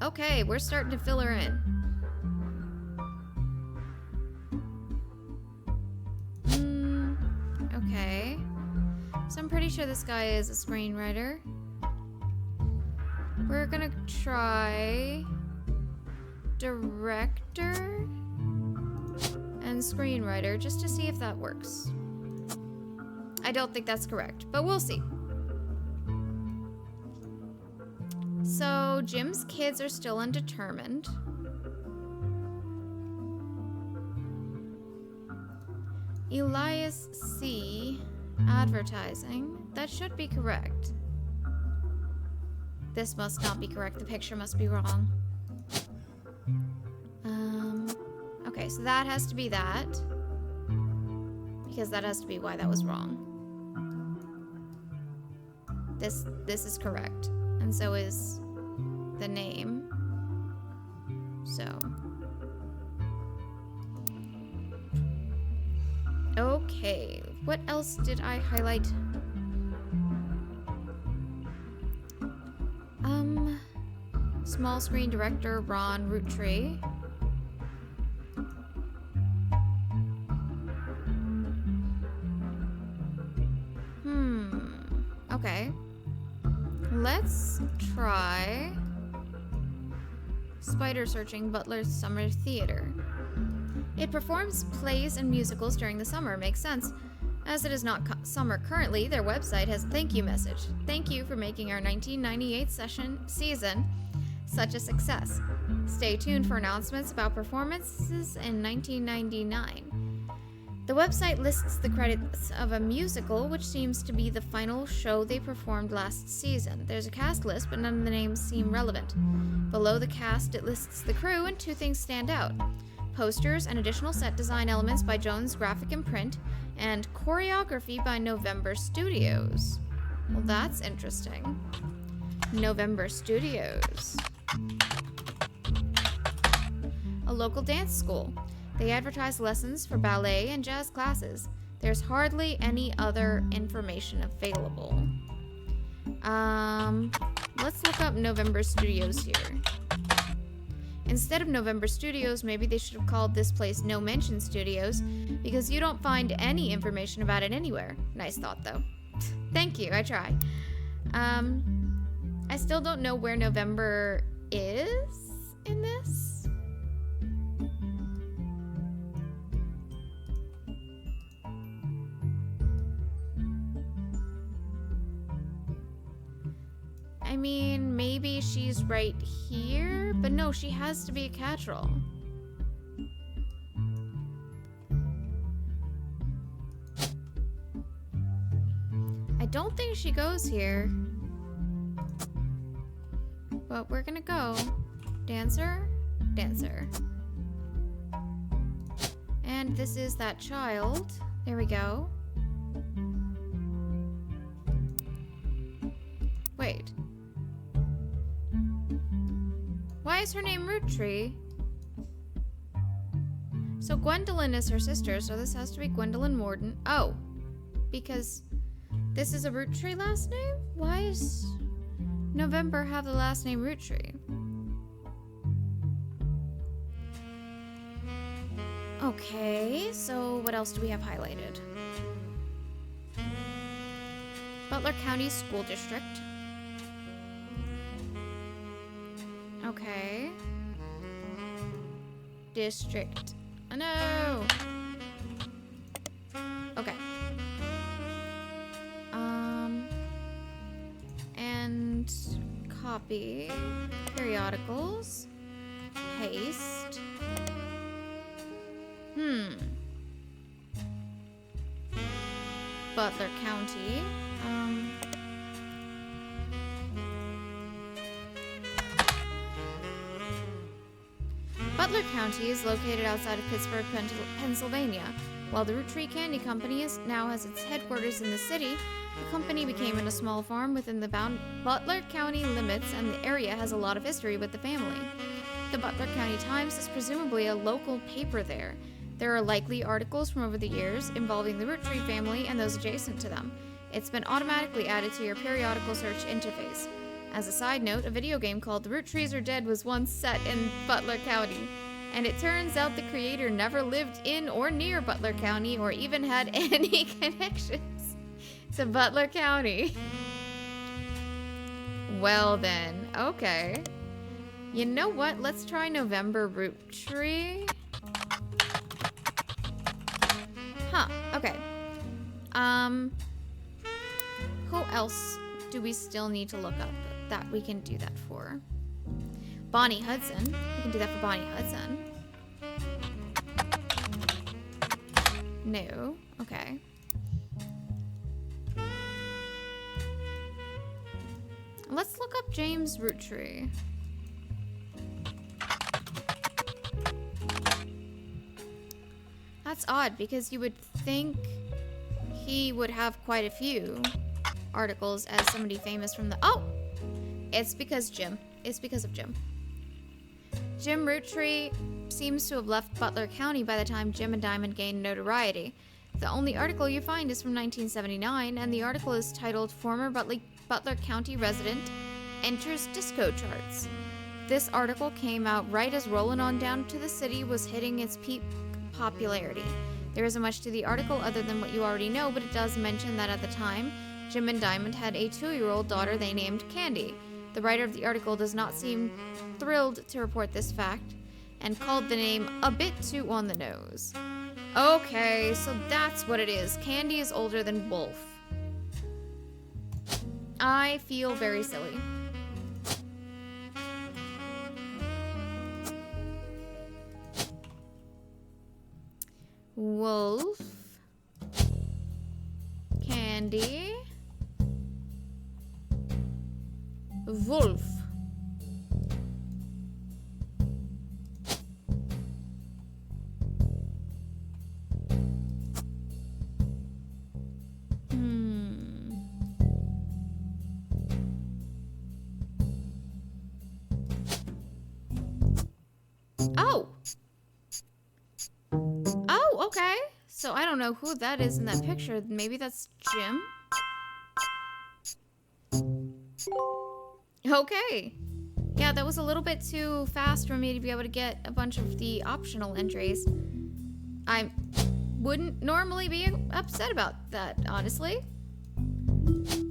Okay, we're starting to fill her in. Okay. So I'm pretty sure this guy is a screenwriter. We're gonna try director and screenwriter just to see if that works. I don't think that's correct, but we'll see. So Jim's kids are still undetermined. Elias C. Advertising. That should be correct. This must not be correct. The picture must be wrong. Okay, so that has to be that. Because that has to be why that was wrong. This is correct. And so is the name. So. Okay, what else did I highlight? Small screen director Ron Roottree. Okay. Let's try Spider Searching Butler's Summer Theater. It performs plays and musicals during the summer. Makes sense. As it is not summer currently, their website has a thank you message. Thank you for making our 1998 season such a success. Stay tuned for announcements about performances in 1999. The website lists the credits of a musical, which seems to be the final show they performed last season. There's a cast list, but none of the names seem relevant. Below the cast, it lists the crew, and two things stand out. Posters and additional set design elements by Jones Graphic and Print, and choreography by November Studios. Well, that's interesting. November Studios. A local dance school. They advertise lessons for ballet and jazz classes. There's hardly any other information available. Let's look up November Studios here. Instead of November Studios, maybe they should have called this place No Mention Studios, because you don't find any information about it anywhere. Nice thought, though. Thank you, I try. I still don't know where November is in this. I mean, maybe she's right here, but no, she has to be a catch-all. I don't think she goes here. But we're gonna go. Dancer, dancer. And this is that child. There we go. Wait. Why is her name Roottree? So Gwendolyn is her sister, so this has to be Gwendolyn Morden. Oh, because this is a Roottree last name? Why is November have the last name Roottree? Okay, so what else do we have highlighted? Butler County School District. Okay. District. Oh, no! Okay. And copy. Periodicals. Paste. Butler County. Butler County is located outside of Pittsburgh, Pennsylvania. While the Roottree Candy Company now has its headquarters in the city, the company became in a small farm within the Butler County limits, and the area has a lot of history with the family. The Butler County Times is presumably a local paper there. There are likely articles from over the years involving the Roottree family and those adjacent to them. It's been automatically added to your periodical search interface. As a side note, a video game called Roottrees Are Dead was once set in Butler County, and it turns out the creator never lived in or near Butler County or even had any connections to Butler County. Well then, okay. You know what? Let's try November Roottree. Huh, okay. Who else do we still need to look up that we can do that for? Bonnie Hudson. We can do that for Bonnie Hudson. No. Okay. Let's look up James Roottree. That's odd because you would think he would have quite a few articles as somebody famous from the... Oh! It's because Jim. It's because of Jim. Jim Roottree seems to have left Butler County by the time Jim and Diamond gained notoriety. The only article you find is from 1979, and the article is titled Former Butler County Resident Enters Disco Charts. This article came out right as Rollin' On Down to the City was hitting its peak popularity. There isn't much to the article other than what you already know, but it does mention that at the time, Jim and Diamond had a 2-year-old daughter they named Candy. The writer of the article does not seem thrilled to report this fact, and called the name a bit too on the nose. Okay, so that's what it is. Candy is older than Wolf. I feel very silly. Wolf. Candy. Wolf. Oh, okay. So I don't know who that is in that picture. Maybe that's Jim? Okay. Yeah, that was a little bit too fast for me to be able to get a bunch of the optional entries. I wouldn't normally be upset about that, honestly.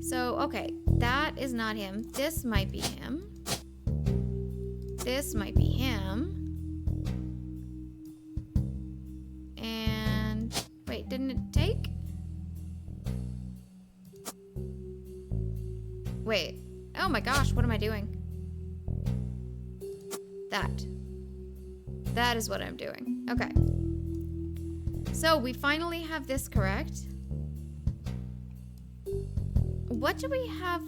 So, okay. That is not him. This might be him. This might be him. And... wait, didn't it take? Wait. Oh my gosh, what am I doing? That is what I'm doing. Okay. So we finally have this correct. What do we have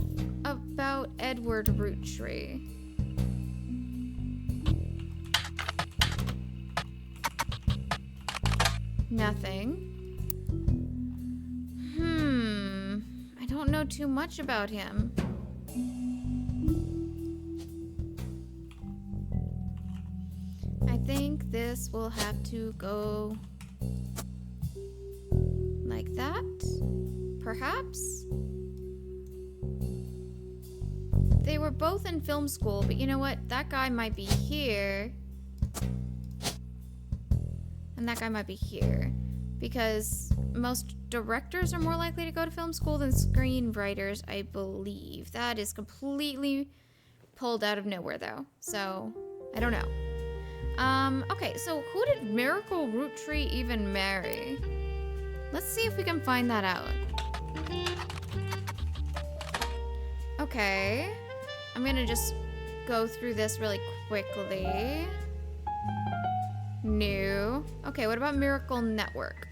about Edward Roottree? Nothing. I don't know too much about him. I think this will have to go like that, perhaps? They were both in film school, but you know what? That guy might be here. And that guy might be here. Because most directors are more likely to go to film school than screenwriters, I believe. That is completely pulled out of nowhere, though. So, I don't know. Okay, so who did Miracle Roottree even marry? Let's see if we can find that out. Okay. I'm gonna just go through this really quickly. New. Okay, what about Miracle Network?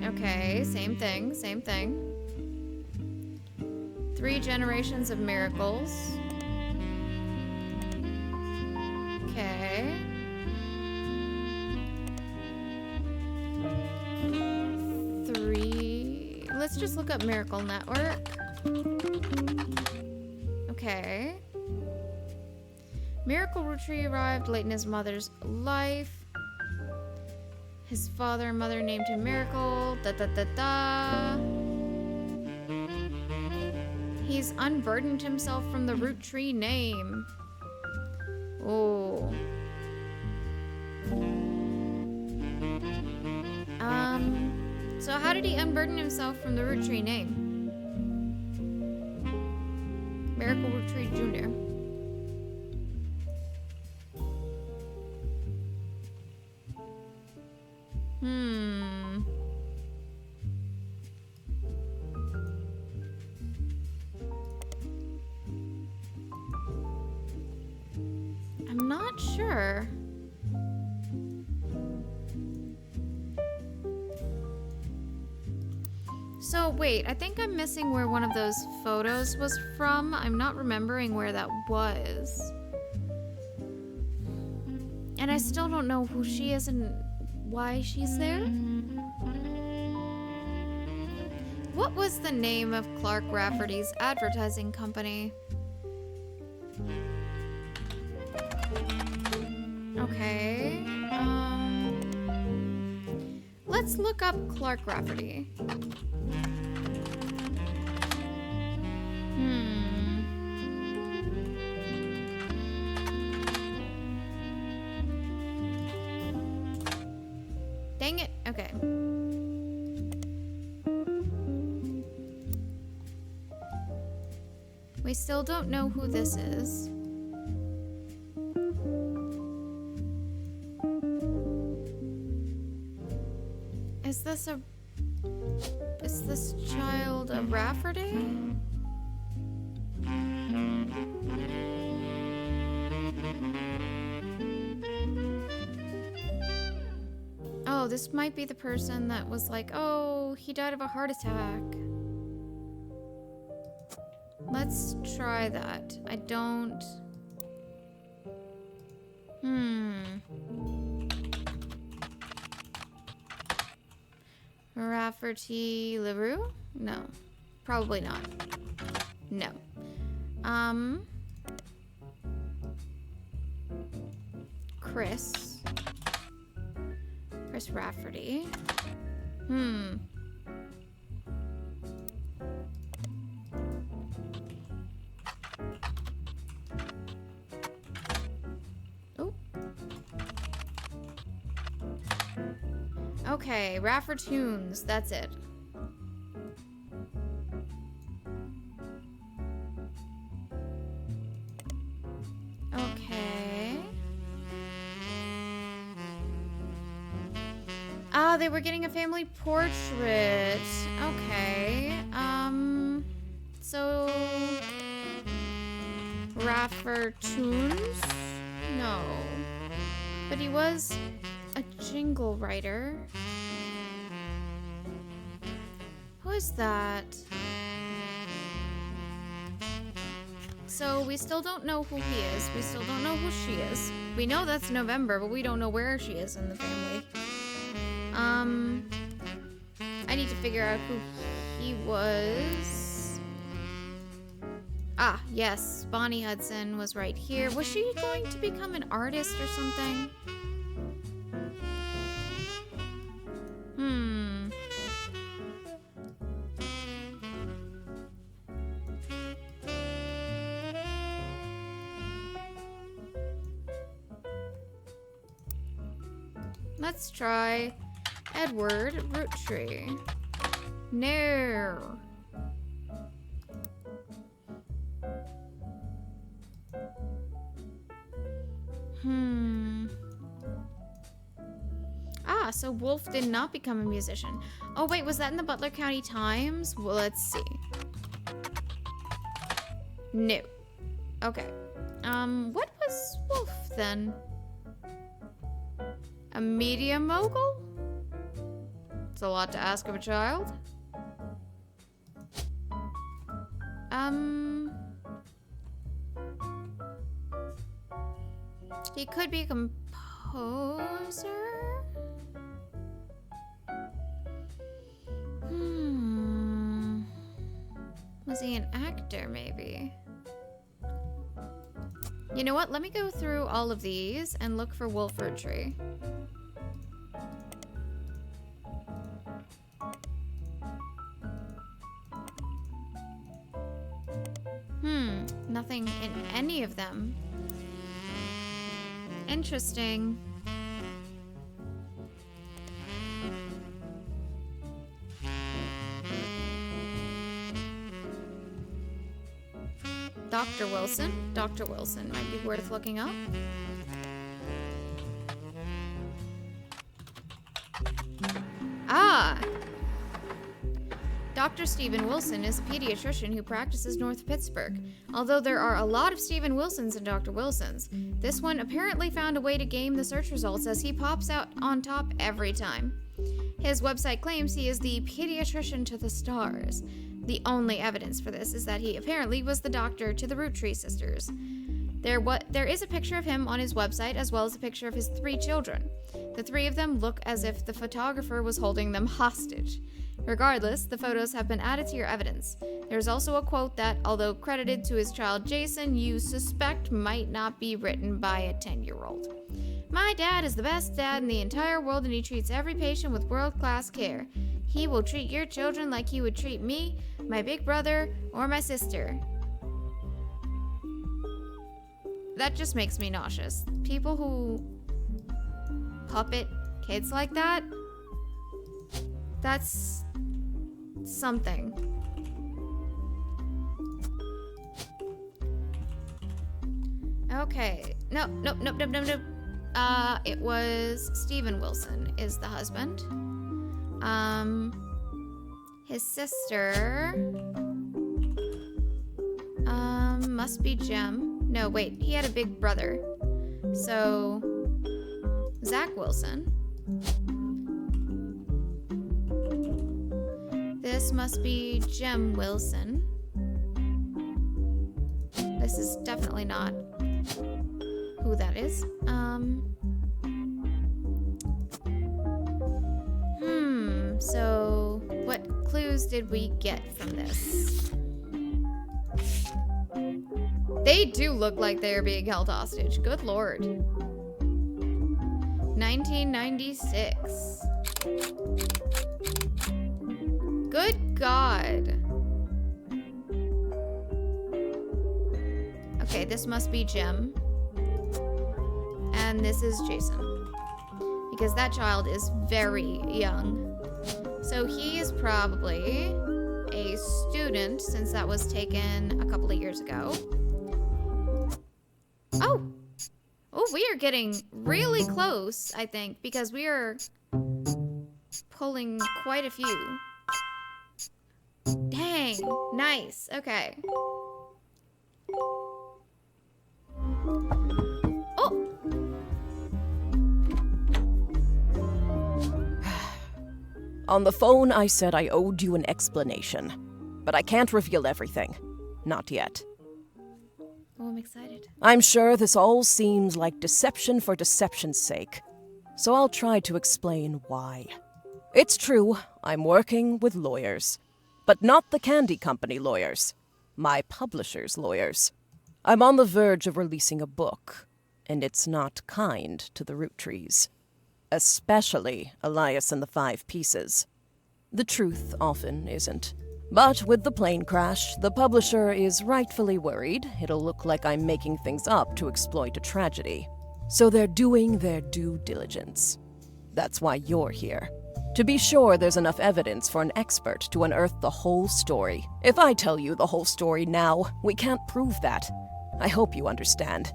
Okay, same thing, same thing. 3 generations of miracles. Okay. 3. Let's just look up Miracle Network. Okay. Miracle Roottree arrived late in his mother's life. His father and mother named him Miracle. Da da da da. He's unburdened himself from the Roottree name. Oh. So how did he unburden himself from the Roottree name? Miracle Roottree Jr. I'm not sure. So wait, I think I'm missing where one of those photos was from. I'm not remembering where that was. And I still don't know who she is and why she's there. What was the name of Clark Rafferty's advertising company? Okay. Let's look up Clark Rafferty. Dang it. Okay. We still don't know who this is. Is this child a Rafferty? Oh, this might be the person that was like, oh, he died of a heart attack. Let's try that. I don't... Rafferty LaRue? No. Probably not. No. Chris Rafferty. Oh. Okay, Raffertoons, that's it. Okay. Ah, they were getting a family portrait. Okay. So Raffertoons? No. But he was a jingle writer. Who is that? So we still don't know who he is. We still don't know who she is. We know that's November, but we don't know where she is in the family. I need to figure out who he was. Ah, yes, Bonnie Hudson was right here. Was she going to become an artist or something? Let's try Edward Roottree. No. Ah, so Wolf did not become a musician. Oh wait, was that in the Butler County Times? Well, let's see. No. Okay. What was Wolf then? A media mogul? It's a lot to ask of a child. He could be a composer? Was he an actor, maybe? You know what? Let me go through all of these and look for Wolf Roottree. Nothing in any of them. Interesting. Dr. Wilson? Dr. Wilson might be worth looking up. Ah! Dr. Stephen Wilson is a pediatrician who practices north of Pittsburgh. Although there are a lot of Stephen Wilsons and Dr. Wilsons, this one apparently found a way to game the search results as he pops out on top every time. His website claims he is the pediatrician to the stars. The only evidence for this is that he apparently was the doctor to the Roottree Sisters. There is a picture of him on his website as well as a picture of his 3 children. The 3 of them look as if the photographer was holding them hostage. Regardless, the photos have been added to your evidence. There's also a quote that, although credited to his child Jason, you suspect might not be written by a 10-year-old. My dad is the best dad in the entire world and he treats every patient with world-class care. He will treat your children like he would treat me, my big brother, or my sister. That just makes me nauseous. People who puppet kids like that, that's something. Okay. Nope. It was Stephen Wilson is the husband. His sister, must be Jem. No, wait, he had a big brother. So, Zach Wilson. This must be Jem Wilson. This is definitely not who that is. So what clues did we get from this? They do look like they're being held hostage. Good lord. 1996. Good God. Okay, this must be Jem. And this is Jason. Because that child is very young. So he is probably a student since that was taken a couple of years ago. Oh, we are getting really close, I think, because we are pulling quite a few. Dang, nice, okay. Oh! On the phone, I said I owed you an explanation, but I can't reveal everything. Not yet. Oh, I'm excited. I'm sure this all seems like deception for deception's sake, so I'll try to explain why. It's true, I'm working with lawyers, but not the candy company lawyers, my publisher's lawyers. I'm on the verge of releasing a book, and it's not kind to the Roottrees. Especially Elias and the 5 Pieces. The truth often isn't. But with the plane crash, the publisher is rightfully worried it'll look like I'm making things up to exploit a tragedy. So they're doing their due diligence. That's why you're here. To be sure there's enough evidence for an expert to unearth the whole story. If I tell you the whole story now, we can't prove that. I hope you understand.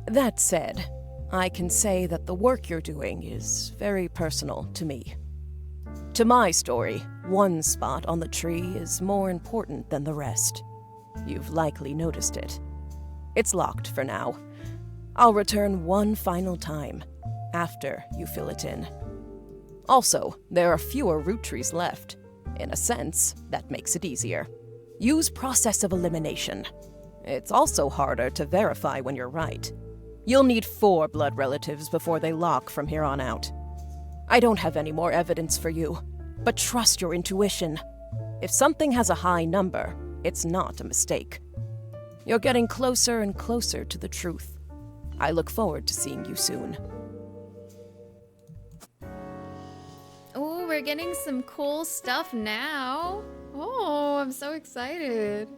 That said, I can say that the work you're doing is very personal to me. To my story, one spot on the tree is more important than the rest. You've likely noticed it. It's locked for now. I'll return one final time, after you fill it in. Also, there are fewer Roottrees left. In a sense, that makes it easier. Use process of elimination. It's also harder to verify when you're right. You'll need 4 blood relatives before they lock from here on out. I don't have any more evidence for you, but trust your intuition. If something has a high number, it's not a mistake. You're getting closer and closer to the truth. I look forward to seeing you soon. Oh, we're getting some cool stuff now. Oh, I'm so excited.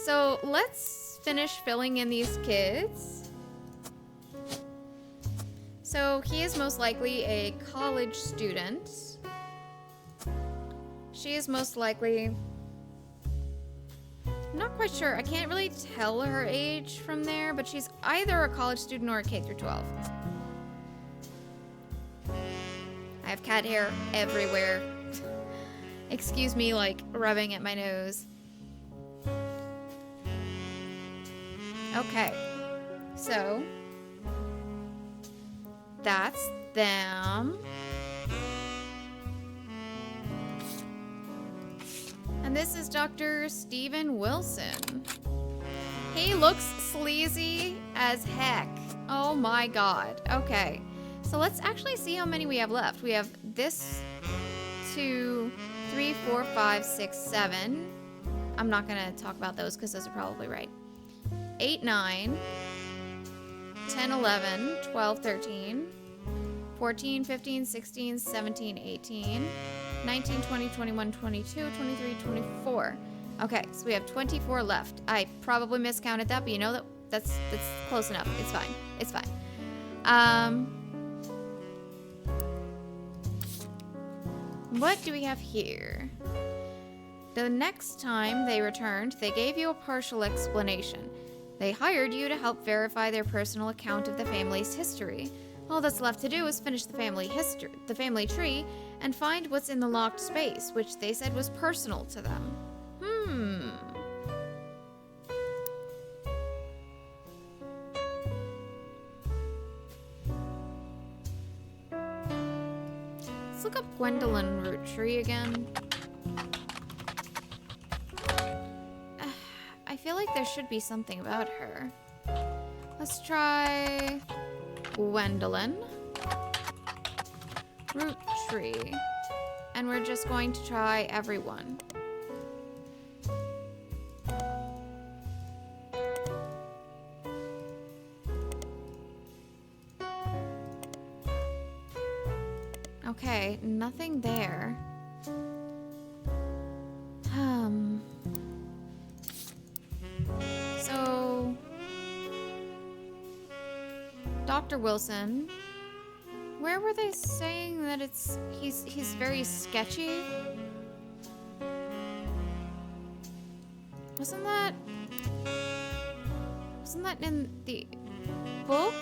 So let's finish filling in these kids. So he is most likely a college student. She is most likely... I'm not quite sure. I can't really tell her age from there, but she's either a college student or a K through 12. I have cat hair everywhere. Excuse me, like, rubbing at my nose. Okay. So, that's them. And this is Dr. Steven Wilson. He looks sleazy as heck. Oh my god. Okay. So let's actually see how many we have left. We have this 2, 3, 4, 5, 6, 7. I'm not gonna talk about those because those are probably right. 8, 9, 10, 11, 12, 13, 14, 15, 16, 17, 18, 19, 20, 21, 22, 23, 24. Okay, so we have 24 left. I probably miscounted that, but you know that's close enough. It's fine. It's fine. What do we have here? The next time they returned, they gave you a partial explanation. They hired you to help verify their personal account of the family's history. All that's left to do is finish the family tree, and find what's in the locked space, which they said was personal to them. Let's look up Gwendolyn Roottree again. I feel like there should be something about her. Let's try Gwendolyn Roottree. And we're just going to try everyone. Okay, nothing there. So Dr. Wilson, where were they saying that he's very sketchy? Wasn't that in the book?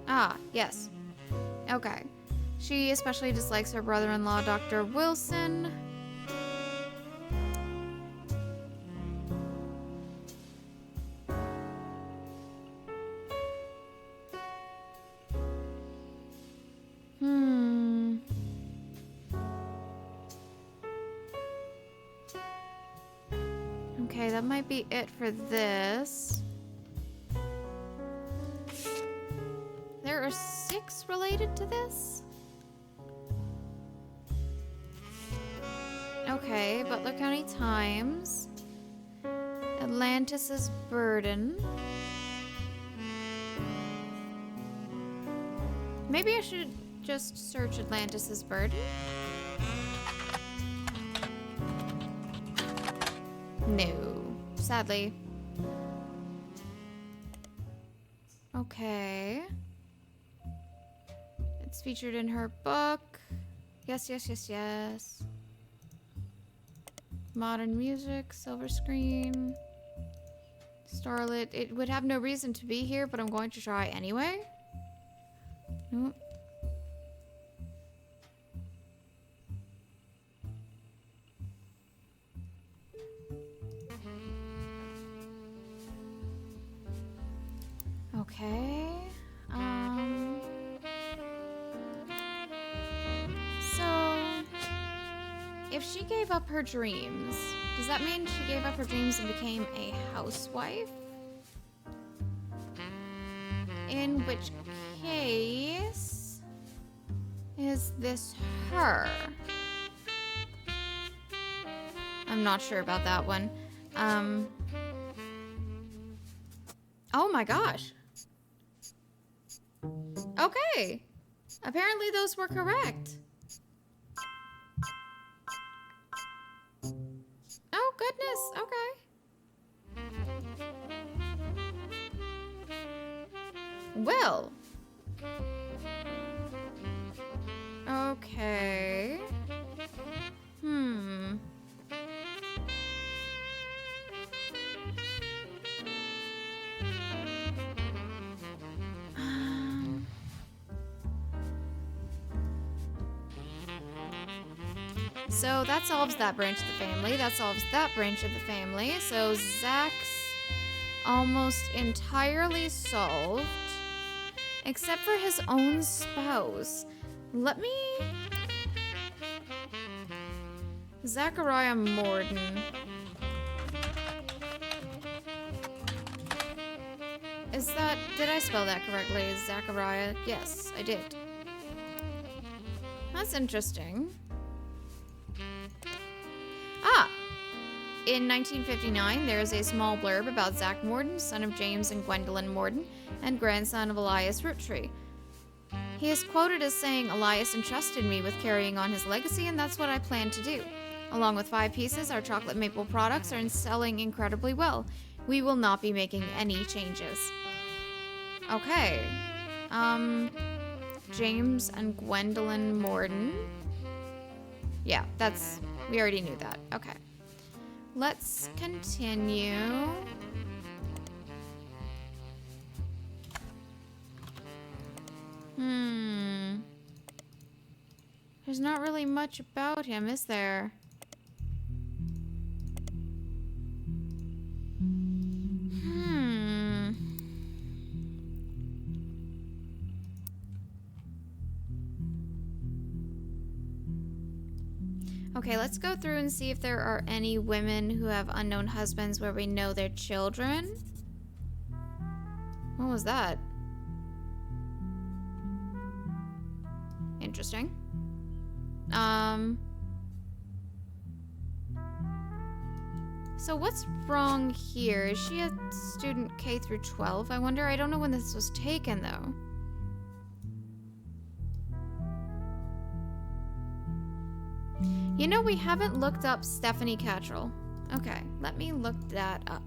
Ah, yes. Okay. She especially dislikes her brother-in-law, Dr. Wilson. Okay, that might be it for this. There are 6 related to this? Okay, Butler County Times. Atlantis's Burden. Maybe I should just search Atlantis's Burden? No, sadly. Okay. It's featured in her book. Yes, yes, yes, yes. Modern music, silver screen. Starlit. It would have no reason to be here, but I'm going to try anyway. Nope. Okay. So if she gave up her dreams, does that mean she gave up her dreams and became a housewife? In which case, is this her? I'm not sure about that one. Oh my gosh. Okay. Apparently those were correct. Oh goodness. Okay. Well. Okay. So that solves that branch of the family. That solves that branch of the family. So Zach's almost entirely solved. Except for his own spouse. Let me... Zachariah Morden. Is that... Did I spell that correctly? Zachariah? Yes, I did. That's interesting. Ah! In 1959, there is a small blurb about Zach Morden, son of James and Gwendolyn Morden, and grandson of Elias Roottree. He is quoted as saying, "Elias entrusted me with carrying on his legacy, and that's what I plan to do. Along with 5 pieces, our chocolate maple products are selling incredibly well. We will not be making any changes." Okay. James and Gwendolyn Morden. Yeah, we already knew that. Okay. Let's continue. There's not really much about him, is there? Okay, let's go through and see if there are any women who have unknown husbands where we know their children. What was that? Interesting. So what's wrong here? Is she a student K through 12? I wonder. I don't know when this was taken, though. You know, we haven't looked up Stephanie Cattrall. Okay, let me look that up.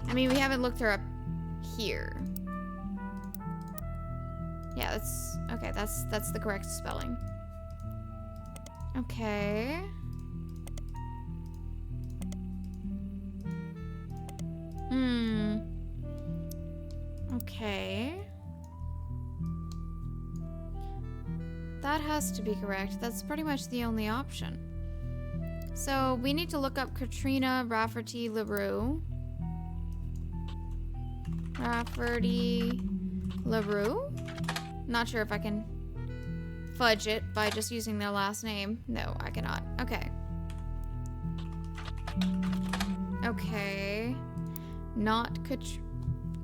I mean, we haven't looked her up here. Yeah, that's the correct spelling. Okay. Okay. That has to be correct. That's pretty much the only option. So we need to look up Katrina Rafferty LaRue. Rafferty LaRue? Not sure if I can fudge it by just using their last name. No, I cannot. Okay. Okay. Not Katrina.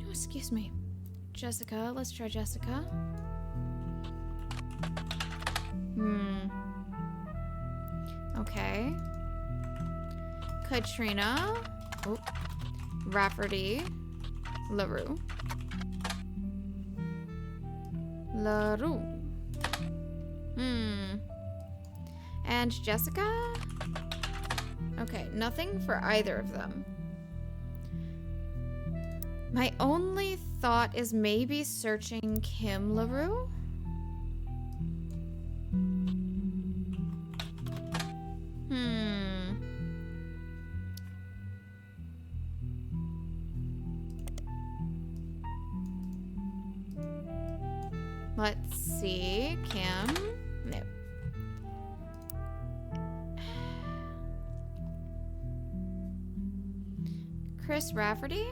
Oh, excuse me. Jessica. Let's try Jessica. Okay. Katrina. Oh. Rafferty LaRue. LaRue. And Jessica? Okay, nothing for either of them. My only thought is maybe searching Kim LaRue? Let's see. Kim? No. Chris Rafferty?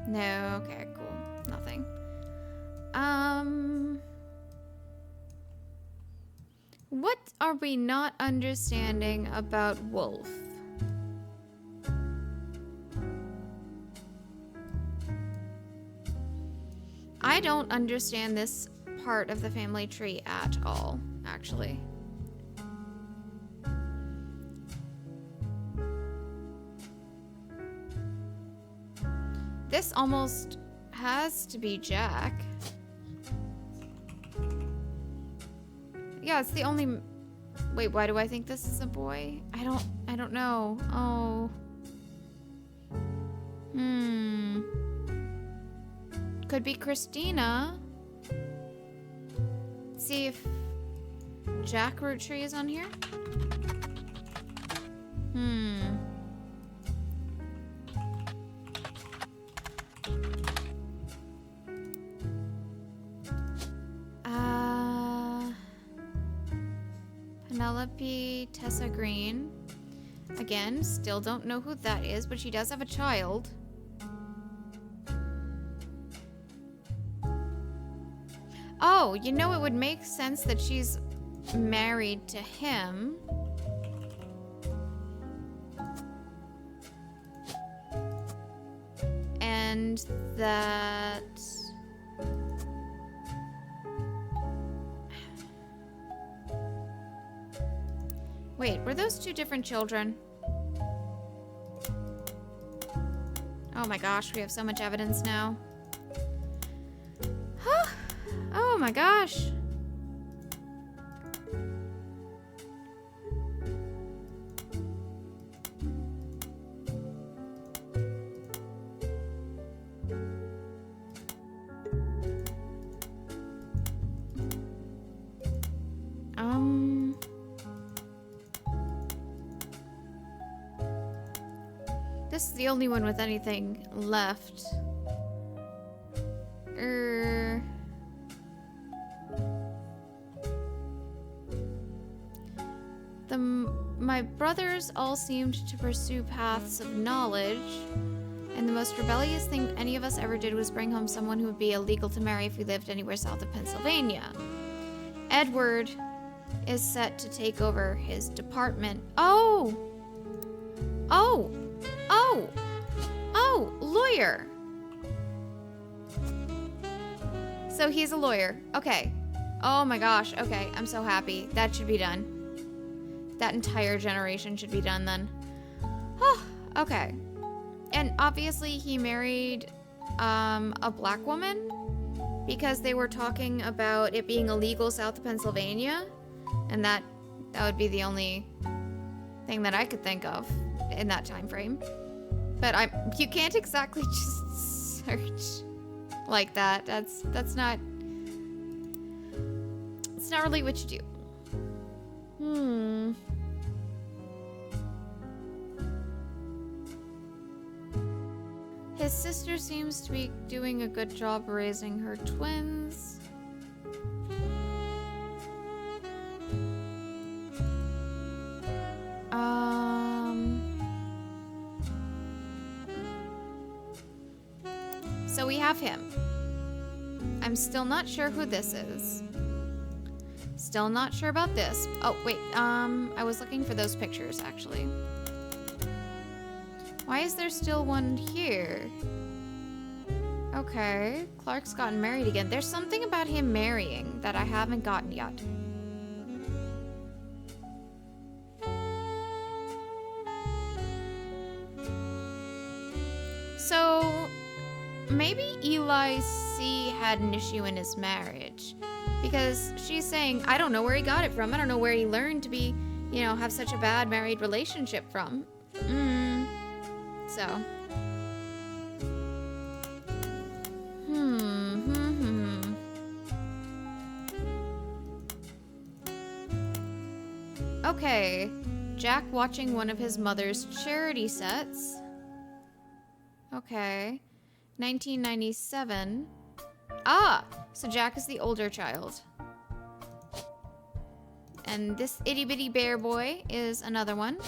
No, okay, cool. Nothing. What are we not understanding about Wolf? I don't understand this part of the family tree at all, actually. This almost has to be Jack. Yeah, it's the only... Wait, why do I think this is a boy? I don't know. Oh. Could be Christina. Let's see if Jack Roottree is on here. Penelope Tessa Green. Again, still don't know who that is, but she does have a child. Oh, you know, it would make sense that she's married to him. And that... Wait, were those two different children? Oh my gosh, we have so much evidence now. Oh my gosh. This is the only one with anything left. My brothers all seemed to pursue paths of knowledge, and the most rebellious thing any of us ever did was bring home someone who would be illegal to marry if we lived anywhere south of Pennsylvania. Edward is set to take over his department. Oh, lawyer. So he's a lawyer. Okay. Oh my gosh. Okay, I'm so happy. That should be done. That entire generation should be done then. Oh, okay. And obviously he married a black woman because they were talking about it being illegal south of Pennsylvania, and that would be the only thing that I could think of in that time frame. But you can't exactly just search like that. That's not... It's not really what you do. His sister seems to be doing a good job raising her twins. So we have him. I'm still not sure who this is. Still not sure about this. Oh, wait, I was looking for those pictures, actually. Why is there still one here? Okay, Clark's gotten married again. There's something about him marrying that I haven't gotten yet. So, maybe Eli C. had an issue in his marriage. Because she's saying, I don't know where he got it from. I don't know where he learned to be, you know, have such a bad married relationship from. So. Okay. Jack watching one of his mother's charity sets. Okay. 1997. Ah! So Jack is the older child. And this itty bitty bear boy is another one.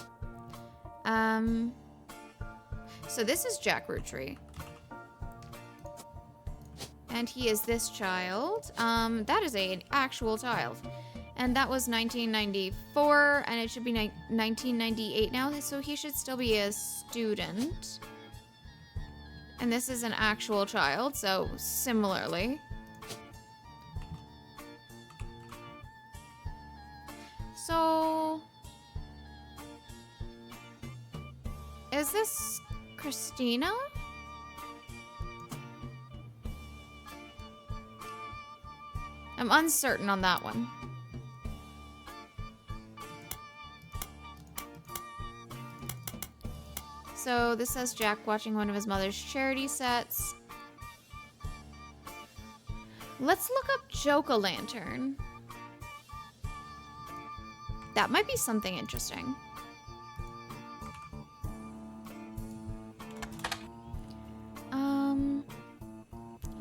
So this is Jack Roottree. And he is this child. That is an actual child. And that was 1994, and it should be 1998 now, so he should still be a student. And this is an actual child, so similarly. So, is this Christina? I'm uncertain on that one. So this says Jack watching one of his mother's charity sets. Let's look up Joke-a-lantern. That might be something interesting.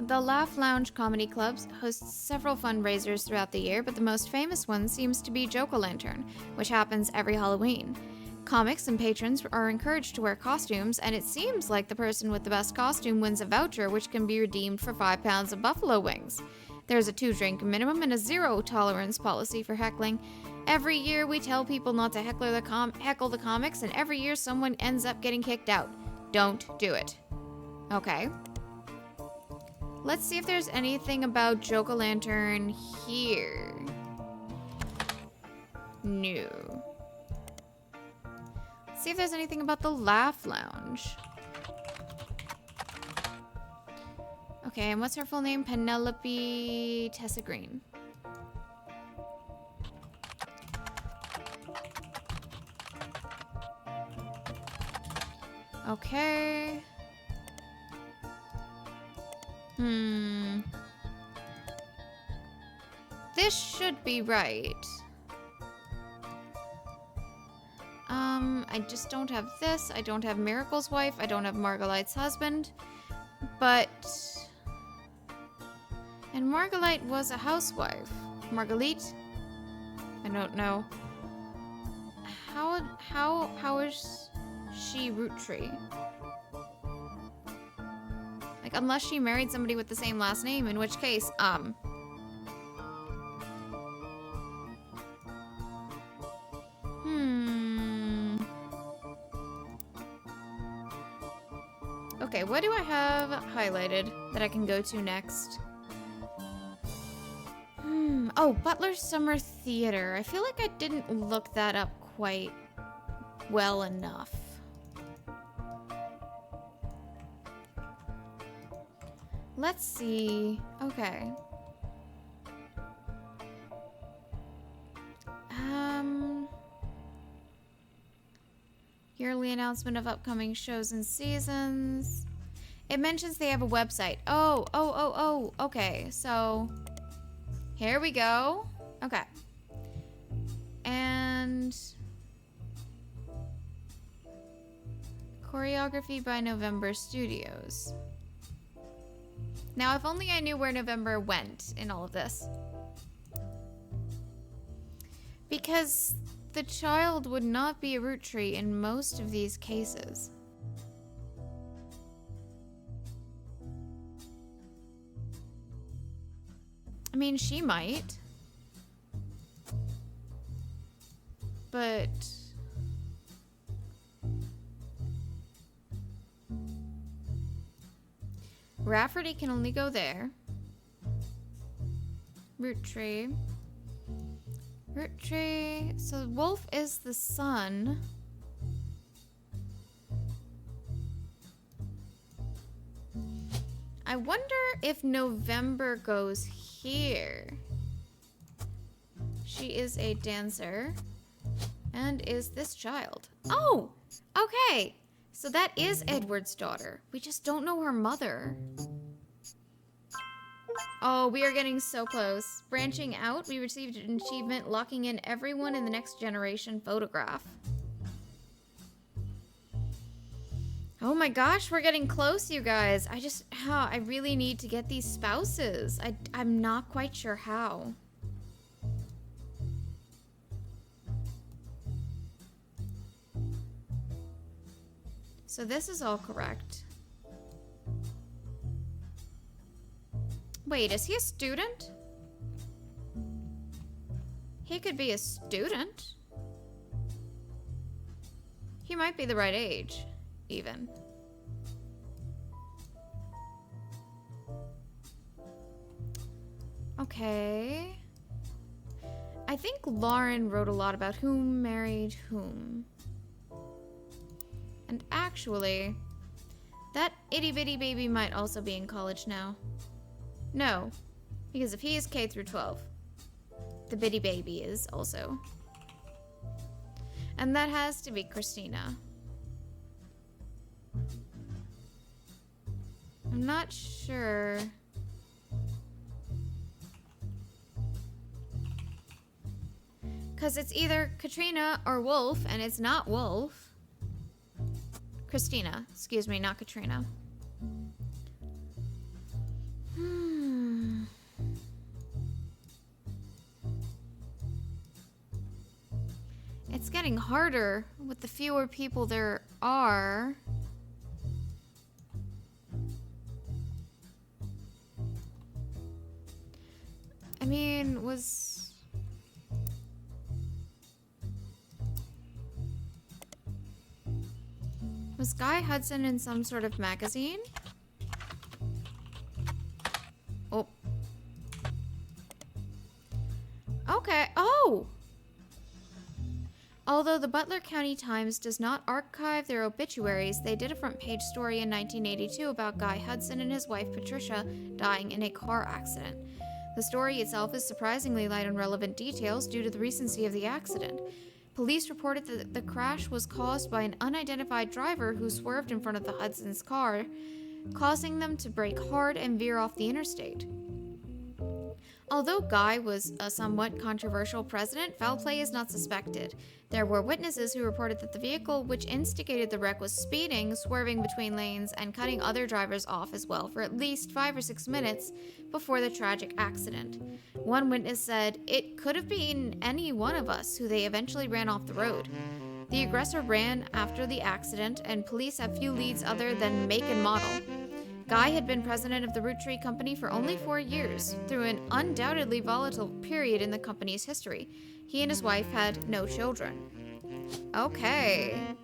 The Laugh Lounge Comedy Clubs hosts several fundraisers throughout the year, but the most famous one seems to be Joke-a-lantern, which happens every Halloween. Comics and patrons are encouraged to wear costumes, and it seems like the person with the best costume wins a voucher which can be redeemed for 5 pounds of buffalo wings. There's a 2-drink minimum and a 0 tolerance policy for heckling. Every year we tell people not to heckle the comics, and every year someone ends up getting kicked out. Don't do it. Okay. Let's see if there's anything about Joke-a-lantern here. No. Let's see if there's anything about the Laugh Lounge. Okay, and what's her full name? Penelope Tessa Green. Okay. This should be right. I just don't have this. I don't have Miracle's wife. I don't have Margolite's husband. But... And Margolite was a housewife. Margolite? I don't know. How is she Roottree? Like, unless she married somebody with the same last name, in which case, Okay, what do I have highlighted that I can go to next? Oh, Butler's Summer Theater. I feel like I didn't look that up quite well enough. Let's see. Okay. Yearly announcement of upcoming shows and seasons. It mentions they have a website. Oh, okay. So, here we go. Okay. And choreography by November Studios. Now, if only I knew where November went in all of this. Because the child would not be a Roottree in most of these cases. I mean, she might. But... Rafferty can only go there. Roottree. So Wolf is the son. I wonder if November goes here. She is a dancer. And is this child. Oh! Okay! So that is Edward's daughter. We just don't know her mother. Oh, we are getting so close. Branching out, we received an achievement locking in everyone in the next generation photograph. Oh my gosh, we're getting close, you guys. I really need to get these spouses. I'm not quite sure how. So this is all correct. Wait, is he a student? He could be a student. He might be the right age, even. Okay. I think Lauren wrote a lot about who married whom. And actually, that itty bitty baby might also be in college now. No, because if he is K through 12, the bitty baby is also. And that has to be Christina. I'm not sure. Because it's either Katrina or Wolf, and it's not Wolf. Christina. Excuse me, not Katrina. It's getting harder with the fewer people there are. I mean, was Guy Hudson in some sort of magazine? Oh. Okay. Oh! Although the Butler County Times does not archive their obituaries, they did a front-page story in 1982 about Guy Hudson and his wife Patricia dying in a car accident. The story itself is surprisingly light on relevant details due to the recency of the accident. Police reported that the crash was caused by an unidentified driver who swerved in front of the Hudson's car, causing them to brake hard and veer off the interstate. Although Guy was a somewhat controversial president, foul play is not suspected. There were witnesses who reported that the vehicle which instigated the wreck was speeding, swerving between lanes, and cutting other drivers off as well for at least 5 or 6 minutes before the tragic accident. One witness said, "It could have been any one of us who they eventually ran off the road." The aggressor ran after the accident, and police have few leads other than make and model. Guy had been president of the Roottree Company for only 4 years, through an undoubtedly volatile period in the company's history. He and his wife had no children. Okay,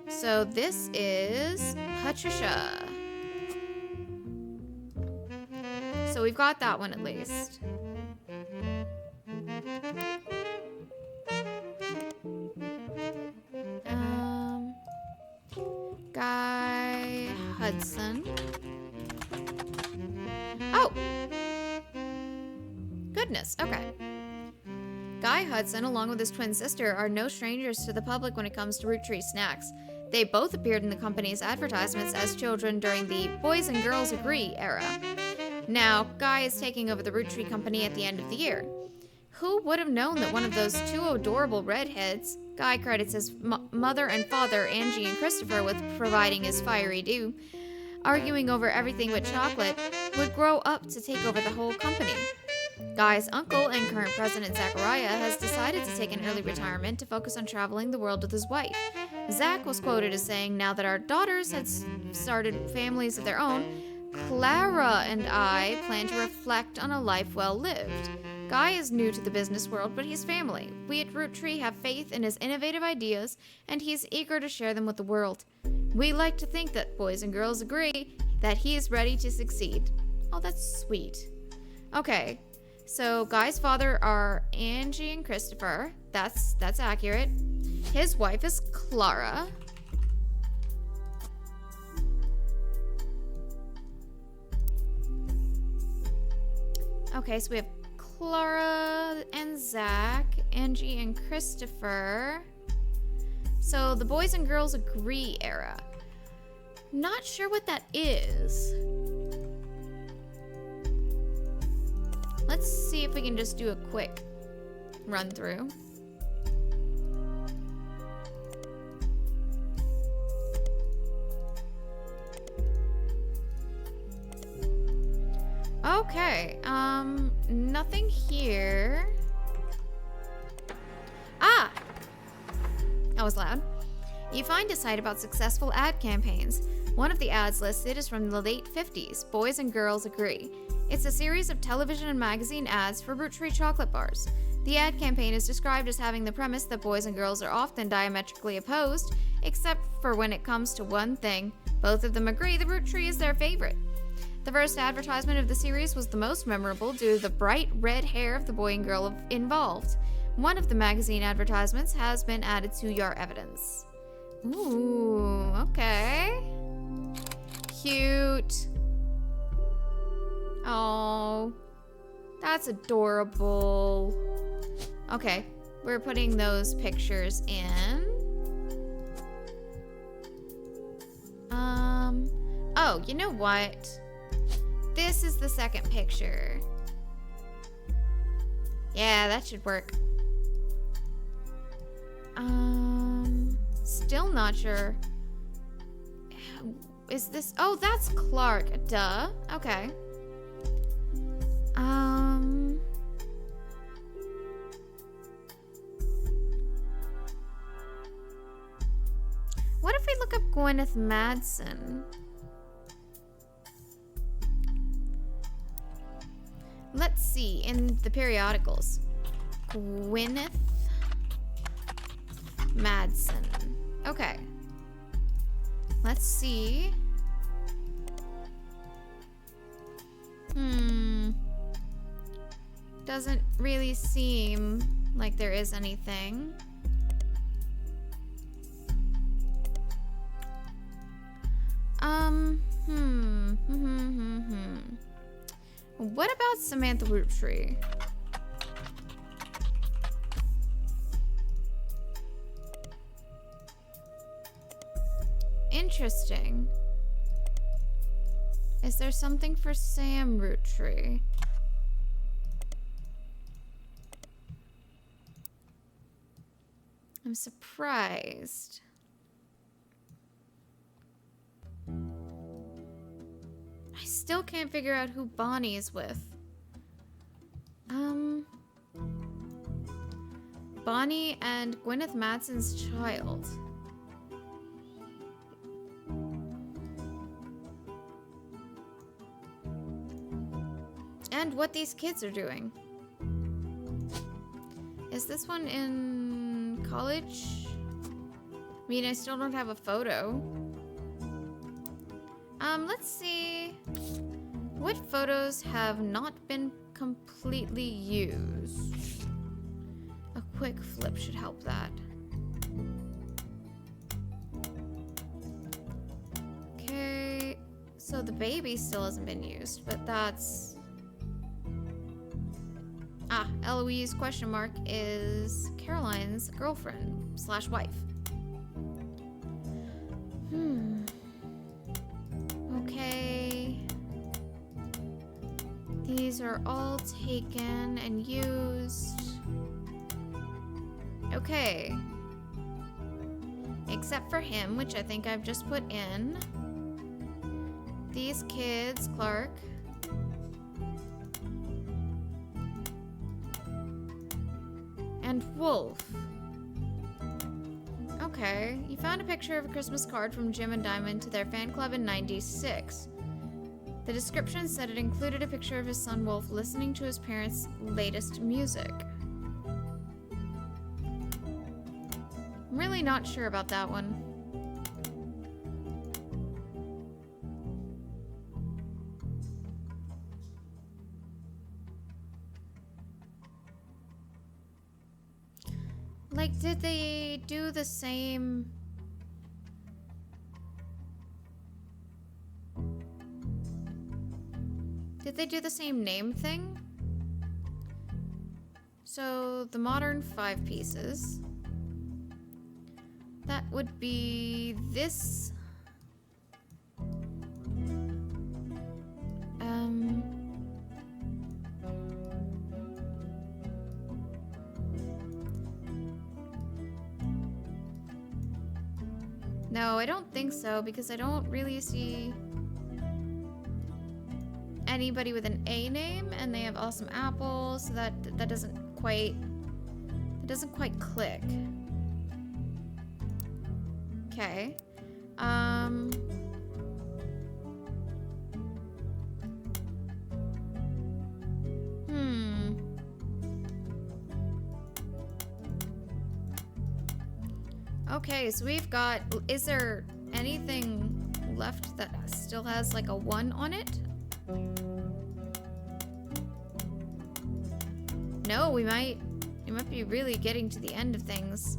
so this is Patricia. So we've got that one at least. Guy Hudson. Oh! Goodness, okay. Guy Hudson, along with his twin sister, are no strangers to the public when it comes to Roottrees snacks. They both appeared in the company's advertisements as children during the Boys and Girls Agree era. Now, Guy is taking over the Roottree Company at the end of the year. Who would have known that one of those two adorable redheads, Guy credits his mother and father, Angie and Christopher, with providing his fiery due, arguing over everything but chocolate, would grow up to take over the whole company. Guy's uncle and current president Zachariah has decided to take an early retirement to focus on traveling the world with his wife. Zach was quoted as saying, "Now that our daughters had started families of their own, Clara and I plan to reflect on a life well lived. Guy is new to the business world, but he's family. We at Roottree have faith in his innovative ideas, and he's eager to share them with the world. We like to think that Boys and Girls Agree that he is ready to succeed." Oh, that's sweet. Okay, so Guy's father are Angie and Christopher. That's accurate. His wife is Clara. Okay, so we have Clara and Zach, Angie and Christopher. So the Boys and Girls Agree era. Not sure what that is. Let's see if we can just do a quick run through. Okay, nothing here. Ah! That was loud. You find a site about successful ad campaigns. One of the ads listed is from the late 50s, Boys and Girls Agree. It's a series of television and magazine ads for Roottree chocolate bars. The ad campaign is described as having the premise that boys and girls are often diametrically opposed, except for when it comes to one thing. Both of them agree the Roottree is their favorite. The first advertisement of the series was the most memorable due to the bright red hair of the boy and girl involved. One of the magazine advertisements has been added to your evidence. Ooh, okay. Cute. Oh, that's adorable. Okay, we're putting those pictures in. Oh, you know what? this is the second picture. Yeah, that should work. Still not sure. Is this... Oh, that's Clark. Duh. Okay. What if we look up Gwyneth Madsen? Let's see, in the periodicals. Gwyneth Madsen. Okay. Let's see. Doesn't really seem like there is anything. What about Samantha Roottree? Interesting. Is there something for Sam Roottree? I'm surprised. I still can't figure out who Bonnie is with. Bonnie and Gwyneth Madsen's child. And what these kids are doing. Is this one in college? I mean, I still don't have a photo. Let's see. What photos have not been completely used? A quick flip should help that. Okay, so the baby still hasn't been used, but that's... Ah, Eloise question mark is Caroline's girlfriend / wife. Okay. These are all taken and used. Okay. Except for him, which I think I've just put in. These kids, Clark. And Wolf. Okay, you found a picture of a Christmas card from Jim and Diamond to their fan club in '96. The description said it included a picture of his son Wolf listening to his parents' latest music. I'm really not sure about that one. Like, did they do the same... Did they do the same name thing? So, the modern 5 pieces. That would be this. No, I don't think so, because I don't really see anybody with an A name, and they have awesome apples, so that doesn't quite click. Okay. Okay, so we've got... Is there anything left that still has like a 1 on it? No, we might be really getting to the end of things.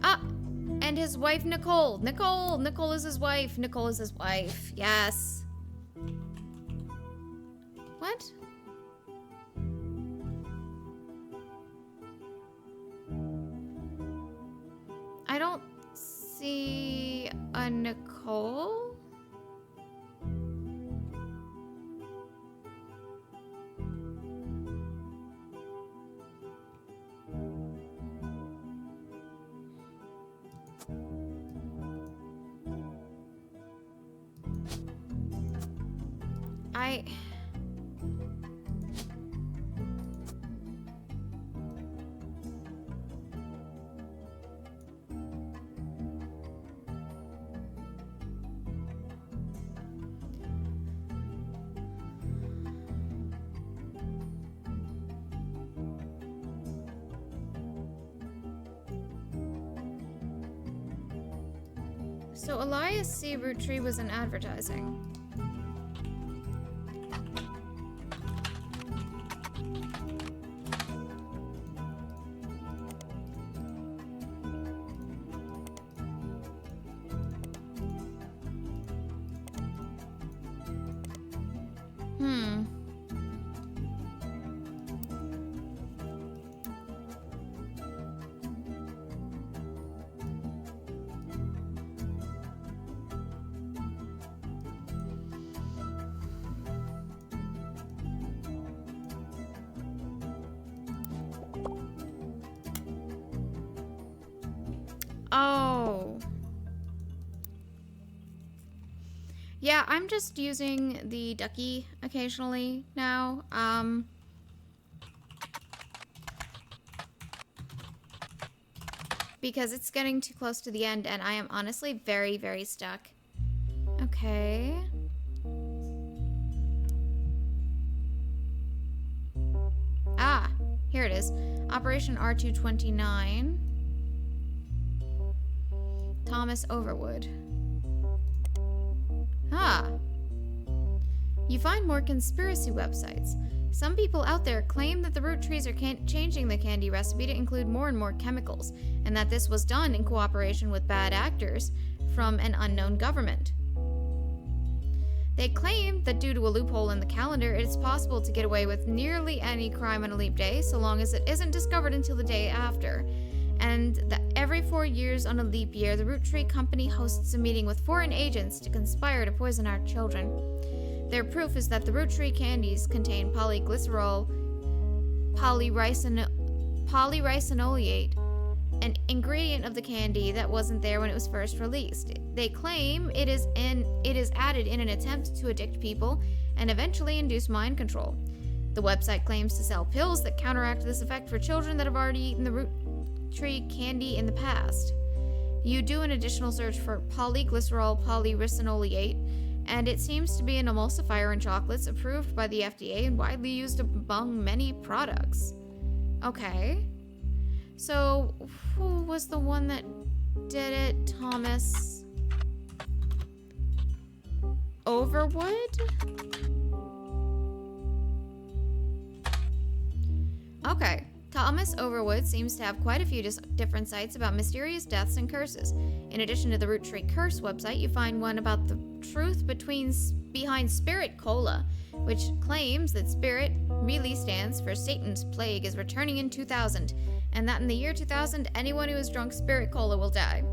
Ah! And his wife, Nicole. Nicole is his wife. Nicole is his wife. Yes. What? So Elias C. Roottree was in advertising. Oh. Yeah, I'm just using the ducky occasionally now. Because it's getting too close to the end and I am honestly very, very stuck. Okay. Ah, here it is. Operation R229. Thomas Overwood. Ah. You find more conspiracy websites. Some people out there claim that the root trees are changing the candy recipe to include more and more chemicals, and that this was done in cooperation with bad actors from an unknown government. They claim that due to a loophole in the calendar, it is possible to get away with nearly any crime on a leap day so long as it isn't discovered until the day after, and that every 4 years on a leap year, the Roottree Company hosts a meeting with foreign agents to conspire to poison our children. Their proof is that the Roottree candies contain polyglycerol, polyricinoleate, an ingredient of the candy that wasn't there when it was first released. They claim it is added in an attempt to addict people and eventually induce mind control. The website claims to sell pills that counteract this effect for children that have already eaten the Roottree candy in the past. You do an additional search for polyglycerol polyricinoleate, and it seems to be an emulsifier in chocolates approved by the FDA and widely used among many products. Okay. So, who was the one that did it? Thomas Overwood? Okay. Thomas Overwood seems to have quite a few different sites about mysterious deaths and curses. In addition to the Roottree Curse website, you find one about the truth behind Spirit Cola, which claims that Spirit really stands for Satan's plague is returning in 2000, and that in the year 2000, anyone who has drunk Spirit Cola will die.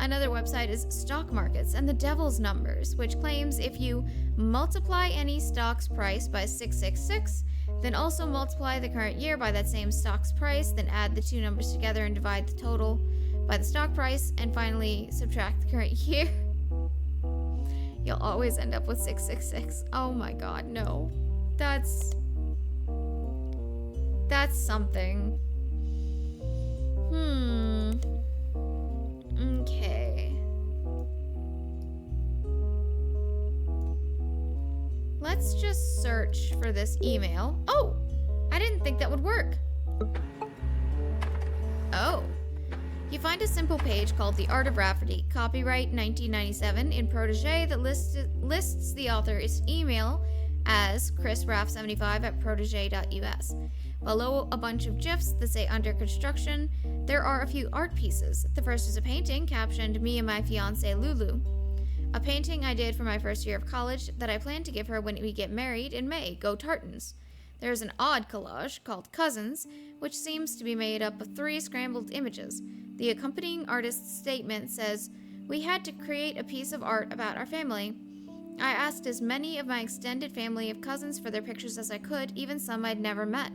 Another website is Stock Markets and the Devil's Numbers, which claims if you multiply any stock's price by 666, then also multiply the current year by that same stock's price, then add the two numbers together and divide the total by the stock price, and finally subtract the current year. You'll always end up with 666. Oh my god, no. That's something. Okay. Let's just search for this email. Oh! I didn't think that would work. Oh. You find a simple page called The Art of Rafferty, copyright 1997, in Protégé that lists the author's email as chrisraff75@protege.us. Below a bunch of GIFs that say under construction, there are a few art pieces. The first is a painting captioned Me and My Fiancée Lulu. A painting I did for my first year of college that I plan to give her when we get married in May. Go Tartans. There is an odd collage called Cousins, which seems to be made up of 3 scrambled images. The accompanying artist's statement says, "We had to create a piece of art about our family. I asked as many of my extended family of cousins for their pictures as I could, even some I'd never met.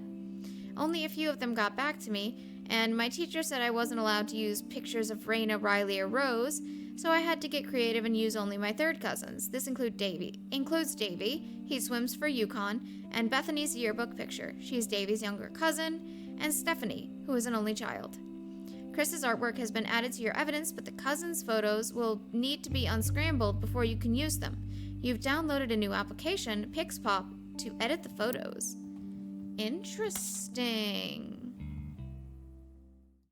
Only a few of them got back to me, and my teacher said I wasn't allowed to use pictures of Raina, Riley, or Rose, so I had to get creative and use only my third cousins. This includes Davy. He swims for Yukon, and Bethany's yearbook picture. She's Davy's younger cousin, and Stephanie, who is an only child. Chris's artwork has been added to your evidence, but the cousins' photos will need to be unscrambled before you can use them. You've downloaded a new application, Pixpop, to edit the photos. Interesting.